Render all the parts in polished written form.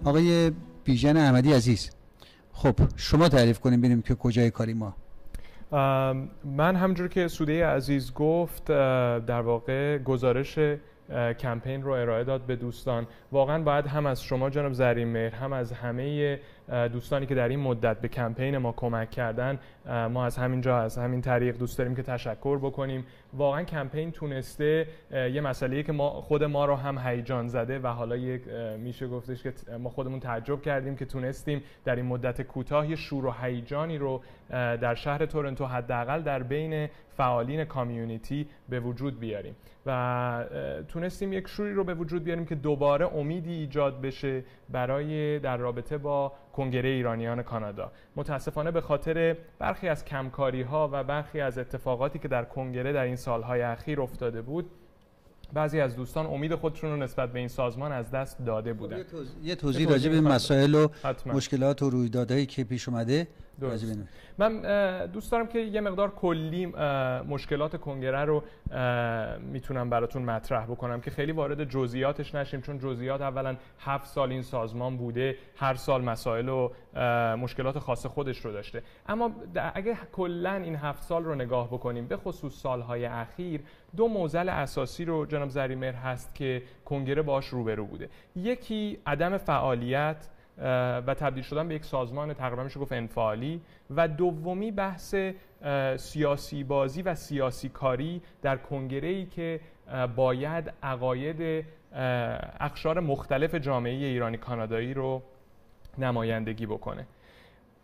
آقای بیژن احمدی عزیز، خب شما تعریف کنیم ببینیم که کجای کاری ما. من همونجور که سوده عزیز گفت در واقع گزارش کمپین رو ارائه داد به دوستان. واقعا باید هم از شما جناب زرین‌مهر، هم از همه دوستانی که در این مدت به کمپین ما کمک کردن، ما از همین طریق دوست داریم که تشکر بکنیم. واقعا کمپین تونسته یه مسئله‌ای که خود ما رو هم هیجان زده و حالا میشه گفتش که ما خودمون تعجب کردیم که تونستیم در این مدت کوتاه یه شور و هیجانی رو در شهر تورنتو حداقل در بین فعالین کامیونیتی به وجود بیاریم و تونستیم یک شوری رو به وجود بیاریم که دوباره امیدی ایجاد بشه برای در رابطه با کنگره ایرانیان کانادا. متاسفانه به خاطر برخی از کمکاری‌ها و برخی از اتفاقاتی که در کنگره در این سالهای اخیر افتاده بود، بعضی از دوستان امید خودشون رو نسبت به این سازمان از دست داده بودن. یه توضیح راجع به مسائل و مشکلات و رویدادهایی که پیش اومده. من دوست دارم که یه مقدار کلی مشکلات کنگره رو میتونم براتون مطرح بکنم که خیلی وارد جزئیاتش نشیم، چون جزئیات اولا 7 سال این سازمان بوده، هر سال مسائل و مشکلات خاص خودش رو داشته. اما اگه کلا این 7 سال رو نگاه بکنیم، به خصوص سالهای اخیر، 2 معضل اساسی رو جناب زرین‌مهر هست که کنگره باهاش روبرو بوده. یکی عدم فعالیت و تبدیل شدن به یک سازمان تقریبا میشه گفت انفعالی، و دومی بحث سیاسی بازی و سیاسی کاری در کنگره‌ای که باید عقاید اقشار مختلف جامعه ایرانی کانادایی رو نمایندگی بکنه.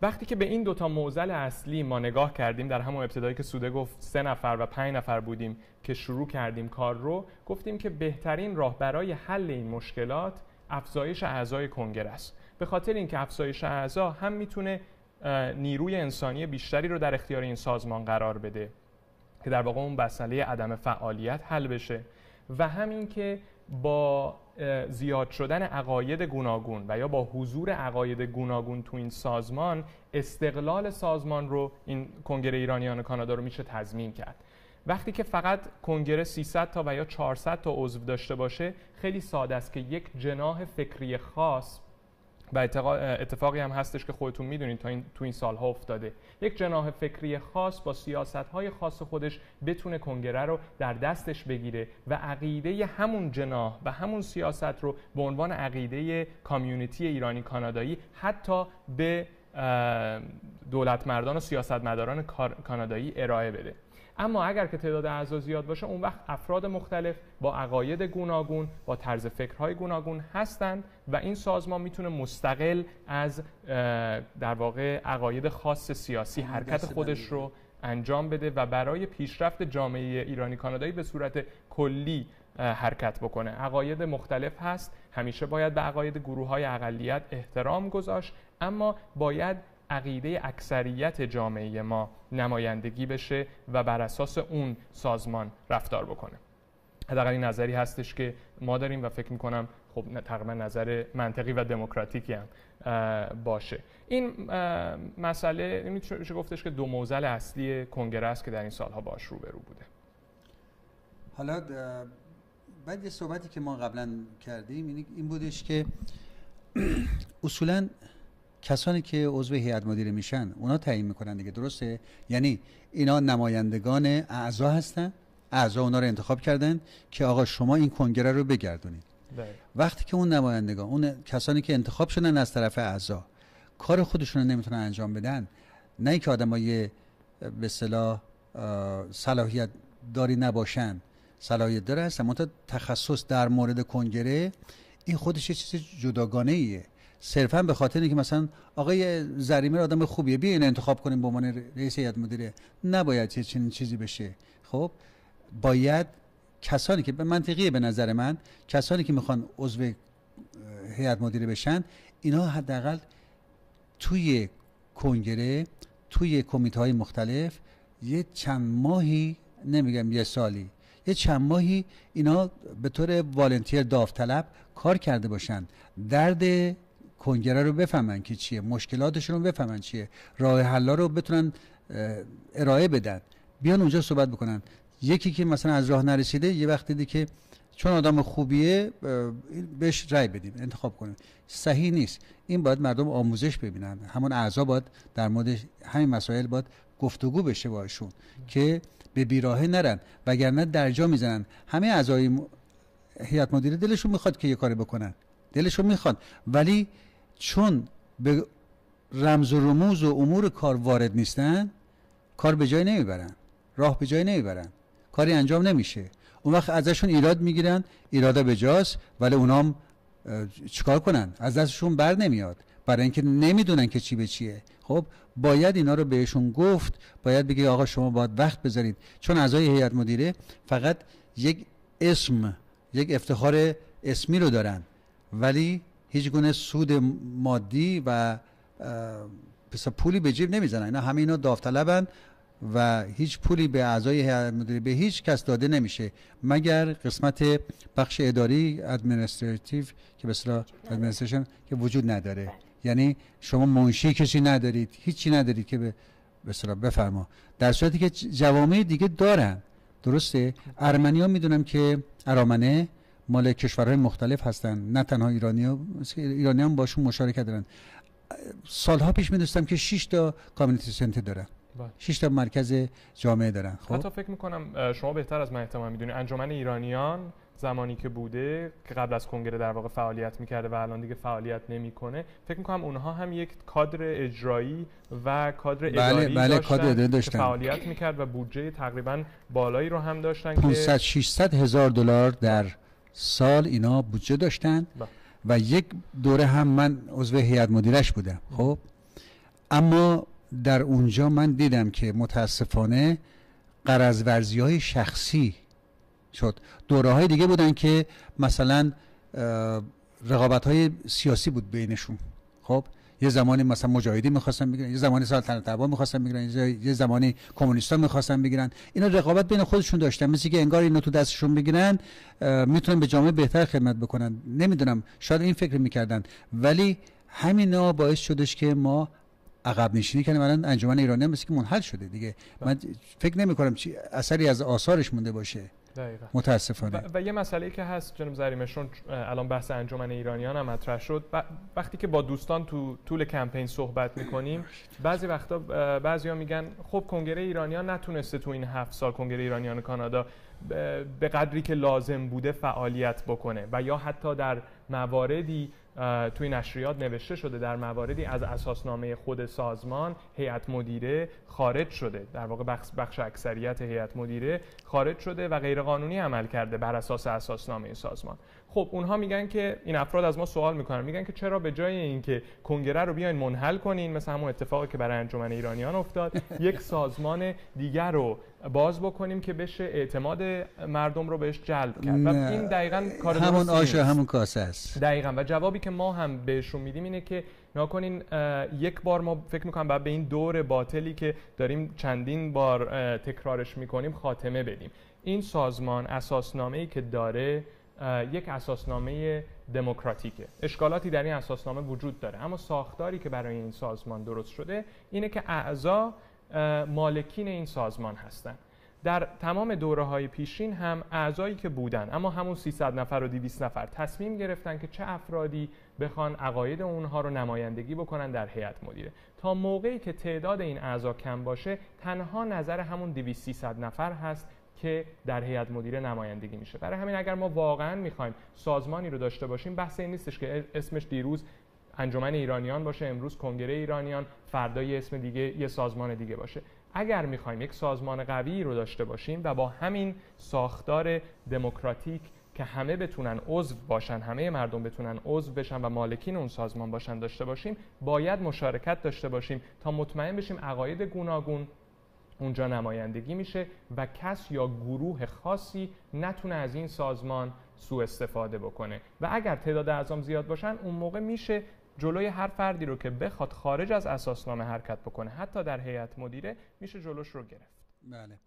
وقتی که به این 2 معضل اصلی ما نگاه کردیم، در همون ابتدایی که سوده گفت 3 نفر و 5 نفر بودیم که شروع کردیم کار رو، گفتیم که بهترین راه برای حل این مشکلات افزایش اعضای کنگره است. به خاطر اینکه افزایش اعضا هم میتونه نیروی انسانی بیشتری رو در اختیار این سازمان قرار بده که در واقع اون مسئله عدم فعالیت حل بشه، و همین که با زیاد شدن عقاید گوناگون و یا با حضور عقاید گوناگون تو این سازمان، استقلال سازمان رو، این کنگره ایرانیان کانادا رو میشه تضمین کرد. وقتی که فقط کنگره 300 تا و یا 400 تا عضو داشته باشه، خیلی ساده است که یک جناح فکری خاص، و اتفاقی هم هستش که خودتون میدونید تو این سالها افتاده، یک جناح فکری خاص با سیاست‌های خاص خودش بتونه کنگره رو در دستش بگیره و عقیده همون جناح و همون سیاست رو به عنوان عقیده کامیونیتی ایرانی کانادایی حتی به دولت مردان و سیاستمداران کانادایی ارائه بده. اما اگر که تعداد اعضا زیاد باشه، اون وقت افراد مختلف با عقاید گوناگون، با طرز فکرهای گوناگون هستند و این سازمان میتونه مستقل از در واقع عقاید خاص سیاسی حرکت خودش رو انجام بده و برای پیشرفت جامعه ایرانی کانادایی به صورت کلی حرکت بکنه. عقاید مختلف هست، همیشه باید به عقاید گروه‌های اقلیت احترام گذاشت، اما باید عقیده اکثریت جامعه ما نمایندگی بشه و بر اساس اون سازمان رفتار بکنه. حداقل این نظری هستش که ما داریم و فکر میکنم خب تقریبا نظر منطقی و دموکراتیکی هم باشه. این مسئله میشه گفتش که 2 معضل اصلی کنگره است که در این سالها باش روبرو بوده. حالا بعد یه صحبتی که ما قبلا کردیم این بودش که اصولاً کسانی که عضو هیئت مدیره میشن اونا تعیین میکنن دیگه، درسته؟ یعنی اینا نمایندگان اعضا هستن، اعضا اونا رو انتخاب کردن که آقا شما این کنگره رو بگردونید. وقتی که اون نمایندگان، اون کسانی که انتخاب شدن از طرف اعضا، کار خودشون رو نمیتونن انجام بدن، نه اینکه آدمای به اصطلاح صلاحیت داری نباشن، صلاحیت داره هستن، منتها تخصص در مورد کنگره این خودش یه چیز جداگانه ایه. صرفا به خاطر اینکه مثلا آقای زرین‌مهر آدم خوبیه، بیا اینو انتخاب کنیم به عنوان رئیس هیئت مدیره، نباید چنین چیزی بشه. خب باید کسانی که به منطقیه، به نظر من کسانی که میخوان عضو هیئت مدیره بشن، اینا حداقل توی کنگره، توی کمیته‌های مختلف یه چند ماهی، نمیگم یه سالی، یه چند ماهی اینا به طور والنتیر داوطلب کار کرده باشن، درد کنگره رو بفهمن که چیه، مشکلاتشون رو بفهمن چیه، راه حل‌ها رو بتونن ارائه بدن، بیان اونجا صحبت بکنن. یکی که مثلا از راه نرسیده، یه وقت دیدی که چون آدم خوبیه بهش رأی بدیم، انتخاب کنیم. صحیح نیست. این باید مردم آموزش ببینن، همون اعضا باید در مورد همین مسائل باید گفتگو بشه باشون که به بیراهه نرن، وگرنه درجا میزنن. همه اعضای هیئت مدیره دلشون میخواد که یه کاری بکنن، دلشون میخواد، ولی چون به رمز و رموز و امور کار وارد نیستن، کار به جای نمیبرن، راه به جای نمیبرن، کاری انجام نمیشه. اون وقت ازشون ایراد میگیرن، ایرادا به جاست، ولی اونام چیکار کنن؟ از دستشون بر نمیاد، برای اینکه نمیدونن که چی به چیه. خب باید اینا رو بهشون گفت، باید بگی آقا شما باید وقت بذارید، چون اعضای هیئت مدیره فقط یک اسم، یک افتخار اسمی رو دارن، ولی هیچ گونه سود مادی و پس پولی به جیب نمیزنن. اینا همه اینا داوطلبن و هیچ پولی به اعضای هیئت مدیره به هیچ کس داده نمیشه مگر قسمت بخش اداری ادمنستراتیو که به اصطلاح ادمنستریشن که وجود نداره. یعنی شما منشی کسی ندارید، هیچی ندارید که به اصطلاح بفرما، در صورتی که جوامع دیگه دارن. درسته؟ ارمنی‌ها میدونم که ارامنه مال کشورهای مختلف هستن، نه تنها ایرانیان باشون مشارکت دارن. سالها پیش می‌دونستم که 6 تا کامیونیتی سنتر دارن، 6 تا مرکز جامعه دارن. خب حتی فکر می‌کنم شما بهتر از من احتمال می‌دونید انجمن ایرانیان زمانی که بوده که قبل از کنگره در واقع فعالیت می‌کرده و الان دیگه فعالیت نمی‌کنه، فکر می‌کنم اونها هم یک کادر اجرایی و کادر اداری داشتن که فعالیت می‌کرد و بودجه تقریباً بالایی رو هم داشتن 500 600 هزار دلار در سال اینا بودجه داشتن و یک دوره هم من عضو هیئت مدیرش بودم. خب اما در اونجا من دیدم که متاسفانه غرض‌ورزی‌های شخصی شد. دوره‌های دیگه بودن که مثلا رقابت‌های سیاسی بود بینشون. خب یه زمانی مثلا مجاهدین می‌خواستن بگیرن، یه زمانی سلطنت طلبان می‌خواستن بگیرن، یه زمانی کمونیست‌ها می‌خواستن بگیرن. اینا رقابت بین خودشون داشتن، مثل که انگار اینو تو دستشون بگیرن میتونن به جامعه بهتر خدمت بکنن. نمیدونم، شاید این فکر می‌کردن، ولی همینا باعث شدش که ما عقب نشینی کردیم. الان انجمن ایرانیان مثل که منحل شده دیگه. من فکر نمی‌کنم چی اثری از آثارش مونده باشه. دقیقاً. متاسفانه. و یه مسئله که هست جناب زریمشون، الان بحث انجمن ایرانیان هم مطرح شد. وقتی که با دوستان تو طول کمپین صحبت میکنیم، بعضی وقتا بعضیا میگن خب کنگره ایرانیان نتونسته تو این 7 سال، کنگره ایرانیان کانادا به قدری که لازم بوده فعالیت بکنه، و یا حتی در مواردی توی نشریات نوشته شده، در مواردی از اساسنامه خود سازمان هیئت مدیره خارج شده، در واقع بخش اکثریت هیئت مدیره خارج شده و غیرقانونی عمل کرده بر اساس اساسنامه سازمان. خب اونها میگن که این افراد از ما سوال میکنن، میگن که چرا به جای اینکه کنگره رو بیاین منحل کنین، مثل همون اتفاقی که برای انجمن ایرانیان افتاد، یک سازمان دیگر رو باز بکنیم که بشه اعتماد مردم رو بهش جلب کرد. و این دقیقاً کار همون آش و همون کاسه است. دقیقاً. و جوابی که ما هم بهشون میدیم اینه که ناکنین یک بار ما فکر میکنم بعد به این دور باطلی که داریم چندین بار تکرارش میکنیم خاتمه بدیم. این سازمان اساسنامه‌ای که داره یک اساسنامه دموکراتیکه. اشکالاتی در این اساسنامه وجود داره، اما ساختاری که برای این سازمان درست شده اینه که اعضا مالکین این سازمان هستند. در تمام دوره‌های پیشین هم اعضایی که بودن، اما همون 300 نفر و 200 نفر تصمیم گرفتن که چه افرادی بخوان عقاید اونها رو نمایندگی بکنن در هیئت مدیره. تا موقعی که تعداد این اعضا کم باشه، تنها نظر همون 200-300 نفر هست که در هیئت مدیره نمایندگی میشه. برای همین اگر ما واقعا میخوایم سازمانی رو داشته باشیم، بحث این نیستش که اسمش دیروز انجمن ایرانیان باشه، امروز کنگره ایرانیان، فردا یه اسم دیگه، یه سازمان دیگه باشه. اگر میخوایم یک سازمان قوی رو داشته باشیم و با همین ساختار دموکراتیک که همه بتونن عضو باشن، همه مردم بتونن عضو بشن و مالکین اون سازمان باشن داشته باشیم، باید مشارکت داشته باشیم تا مطمئن بشیم عقاید گوناگون اونجا نمایندگی میشه و کس یا گروه خاصی نتونه از این سازمان سوء استفاده بکنه. و اگر تعداد اعضا زیاد باشن، اون موقع میشه جلوی هر فردی رو که بخواد خارج از اساسنامه حرکت بکنه، حتی در هیئت مدیره، میشه جلوش رو گرفت. بله.